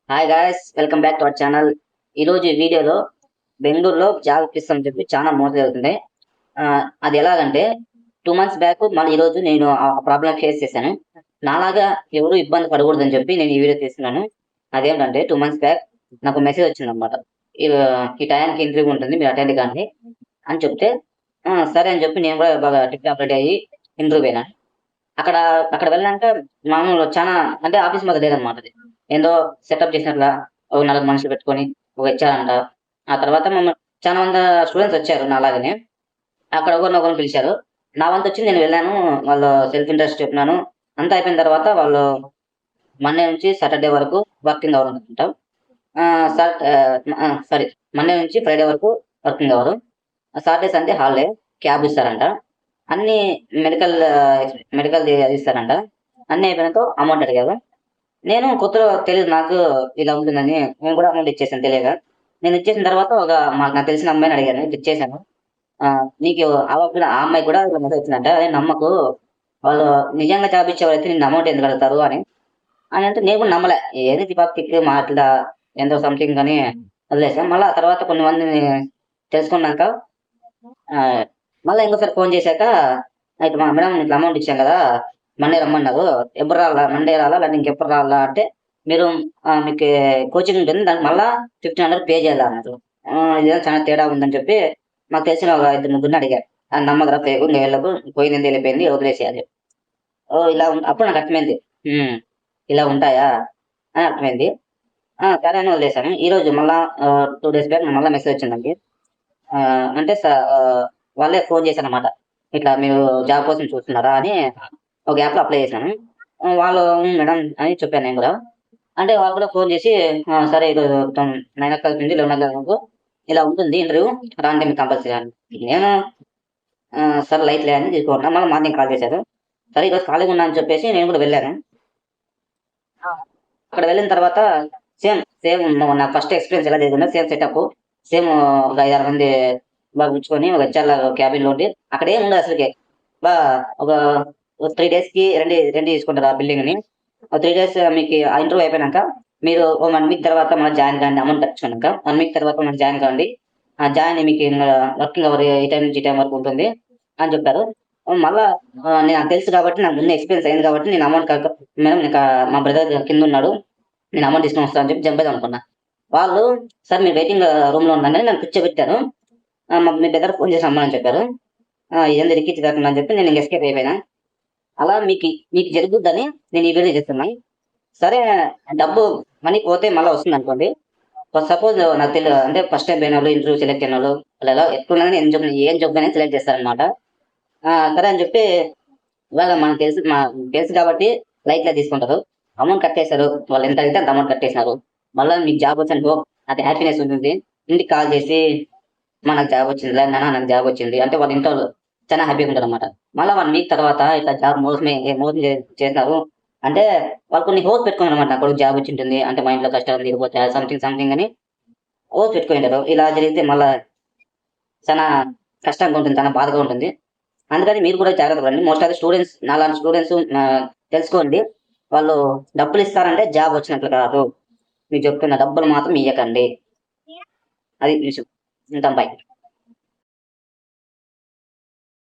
Hi guys, welcome back to our channel. ఈరోజు ఈ వీడియోలో బెంగళూరులో జాబ్ ఇప్పిస్తామని చెప్పి చాలా మోసం జరుగుతుంది. అది ఎలాగంటే 2 months బ్యాక్ మళ్ళీ ఈరోజు నేను ఆ ప్రాబ్లం ఫేస్ చేశాను. నాలాగా ఎవరు ఇబ్బంది పడకూడదని చెప్పి నేను ఈ వీడియో తీస్తున్నాను. అదేంటంటే 2 months బ్యాక్ నాకు మెసేజ్ వచ్చిందనమాట. ఈ ఈ టయానికి ఇంటర్వ్యూ ఉంటుంది, మీరు అటెండ్ కానీ అని చెప్తే సరే అని చెప్పి నేను కూడా బాగా టిప్ టాప్ రెడీ అయ్యి ఇంటర్వ్యూ పోయినా. అక్కడ అక్కడ వెళ్ళాక మామూలు చాలా అంటే ఆఫీస్ మాది లేదనమాట అది. ఏందో సెటప్ చేసినట్లా ఒక నలుగురు మనుషులు పెట్టుకొని ఒక హెచ్ఆర్ అంట. ఆ తర్వాత చాలా మంది స్టూడెంట్స్ వచ్చారు నాలాగనే. అక్కడ ఒకరినొకరిని పిలిచారు. నా వంతు వచ్చింది, నేను వెళ్ళాను. వాళ్ళు సెల్ఫ్ ఇంట్రెస్ట్ చెప్పినాను. అంతా అయిపోయిన తర్వాత వాళ్ళు మండే నుంచి సాటర్డే వరకు వర్కింగ్ అవర్ అనుకుంట. సారీ, మండే నుంచి ఫ్రైడే వరకు working hour. Saturday Sunday holiday, cab ఇస్తారంట. అన్ని మెడికల్ మెడికల్ ఇస్తారంట. అన్ని అయిపోయినాక అమౌంట్ అడిగారు. నేను కొత్తలో తెలియదు నాకు ఇలా ఉంటుందని, నేను కూడా అమౌంట్ ఇచ్చేసాను తెలియక. నేను ఇచ్చేసిన తర్వాత నాకు తెలిసిన అమ్మాయిని అడిగాను, ఇట్లా ఇచ్చేసాను. నీకు ఆ అమ్మాయి కూడా ఇలా మెసేజ్ వచ్చిందంట, అదే నమ్మకు, వాళ్ళు నిజంగా జాబ్ ఇచ్చేవారైతే నిన్ను అమౌంట్ ఎందుకు అడుగుతారు అని అని అంటే నేను కూడా నమ్మలే. ఏది దిపాక్ మాట్లా ఎంతో సంథింగ్ అని వదిలేసాను. మళ్ళీ ఆ తర్వాత కొన్ని మందిని తెలుసుకున్నాక మళ్ళీ ఇంకోసారి ఫోన్ చేశాక, అయితే మా మేడం ఇట్లా అమౌంట్ ఇచ్చాం కదా, మండే రమ్మన్నారు, ఎప్పుడు రావాలా, మండే రావాలా లేదా ఇంకెప్పుడు రావాలా అంటే, మీరు మీకు కోచింగ్ ఉంటుంది, దానికి మళ్ళీ 1500 పే చేయాలి అన్నారు. ఇదేదో చాలా తేడా ఉందని చెప్పి మాకు తెలిసిన ఒక ఇద్దరు ముగ్గురిని అడిగారు. నమ్మకరా పేగు ఇంకా వెళ్ళకు, పోయింది వెళ్ళిపోయింది, వదిలేసేయాలి. అప్పుడు నాకు అర్థమైంది. ఇలా ఉంటాయా అని అర్థమైంది. సరే అని వదిలేసాను. ఈరోజు మళ్ళా 2 days బ్యాక్ మళ్ళీ మెసేజ్ వచ్చిందండి. అంటే వాళ్ళే ఫోన్ చేశారనమాట. ఇట్లా మీరు జాబ్ కోసం చూస్తున్నారా అని ఒక యాప్‌లో అప్లై చేశాను. వాళ్ళు మేడం అని చెప్పాను నేను కూడా. అంటే వాళ్ళు కూడా ఫోన్ చేసి సరే ఈరోజు 9 o'clock నుంచి 11 o'clock వరకు ఇలా ఉంటుంది ఇంటర్వ్యూ, రాండి మీకు కంపల్సరీ అని. నేను సరే లైట్‌లే అని తీసుకున్నా. మళ్ళీ మార్నింగ్ కాల్ చేశారు. సరే ఈరోజు ఖాళీగా ఉన్నా అని చెప్పేసి నేను కూడా వెళ్ళాను. అక్కడ వెళ్ళిన తర్వాత సేమ్ నా ఫస్ట్ ఎక్స్‌పీరియన్స్ ఎలా జరిగిందో సేమ్ సెటప్. సేమ్ ఒక 5, 6 మంది బాగా కూర్చొని ఒక హెచ్ఆర్ క్యాబిన్‌లో ఉండి అక్కడ ఏమి ఉండదు అసలుకి. బా ఒక 3 డేస్‌కి రెంట్ తీసుకుంటారు ఆ బిల్డింగ్‌ని. 3 డేస్ మీకు ఆ ఇంటర్వ్యూ అయిపోయినాక మీరు ఓ 1 వీక్ తర్వాత మళ్ళీ జాయిన్ కాండి, అమౌంట్ కట్టించుకున్నాక 1 వీక్ తర్వాత మళ్ళీ జాయిన్ కాండి. జాయిన్ మీకు వర్కింగ్ అవర్ ఈ టైం నుంచి ఈ టైం వరకు ఉంటుంది అని చెప్పారు. మళ్ళా నాకు తెలుసు కాబట్టి, నాకు ముందు ఎక్స్‌పీరియన్స్ అయింది కాబట్టి నేను అమౌంట్ మేడం మా బ్రదర్ కింద ఉన్నాడు, నేను అమౌంట్ తీసుకొని వస్తాను అని చెప్పి జంప్ అయిదాం అనుకున్నా. వాళ్ళు సార్ మీరు వెయిటింగ్ రూమ్‌లో ఉండండి అని నన్ను కూర్చోబెట్టారు. మీ బ్రదర్ ఫోన్ చేసి రమ్మని చెప్పారు. ఇదేంది రిక్కిచ్చి కాకుండా అని చెప్పి నేను ఇంక ఎస్కేప్ అయిపోయినా. అలా మీకు జరుగుద్దని నేను ఈ వీడియో చేస్తున్నా. సరే, డబ్బు మనీ పోతే మళ్ళీ వస్తుందనుకోండి. సపోజ్ నాకు అంటే ఫస్ట్ టైం పోయినోళ్ళు, ఇంటర్వ్యూ సెలెక్ట్ అయినోళ్ళు వాళ్ళు ఎలా ఎట్లున్నా గాని ఏం జాబ్ అయినా సెలెక్ట్ చేస్తారనమాట. సరే అని చెప్పి ఇవాళ మనకు తెలుసు కాబట్టి లైట్‌గా తీసుకుంటారు. అమౌంట్ కట్టేశారు. వాళ్ళు ఎంత అడిగితే అంత అమౌంట్ కట్టేసినారు. మళ్ళా మీకు జాబ్ వచ్చిందని అది హ్యాపీనెస్ ఉంటుంది. ఇంటికి కాల్ చేసి నాకు జాబ్ వచ్చిందిలే నాన్న, నాకు జాబ్ వచ్చింది అంటే వాళ్ళ ఇంట్లో చాలా హ్యాపీగా ఉంటారనమాట. మళ్ళా 1 వీక్ తర్వాత ఇట్లా జాబ్ మోసం చేసినారు అంటే వాళ్ళు కొన్ని హోప్స్ పెట్టుకున్నారనమాట. నా కొడుకు జాబ్ వచ్చింటుంది అంటే మా ఇంట్లో కష్టాలు తీరిపోతాయి, సంథింగ్ అని హోప్స్ పెట్టుకుంటారు. ఇలా జరిగితే మళ్ళా చాలా కష్టంగా ఉంటుంది, చాలా బాధగా ఉంటుంది. అందుకని మీరు కూడా జాగ్రత్త పడండి. మోస్ట్ ఆఫ్ ది స్టూడెంట్స్, నాలాంటి స్టూడెంట్స్ తెలుసుకోండి. వాళ్ళు డబ్బులు ఇస్తారంటే జాబ్ వచ్చినట్లు కాదు. మీకు చెప్తున్న, డబ్బులు మాత్రం ఇయ్యకండి. అది విషయం. ఉంటాం. బై.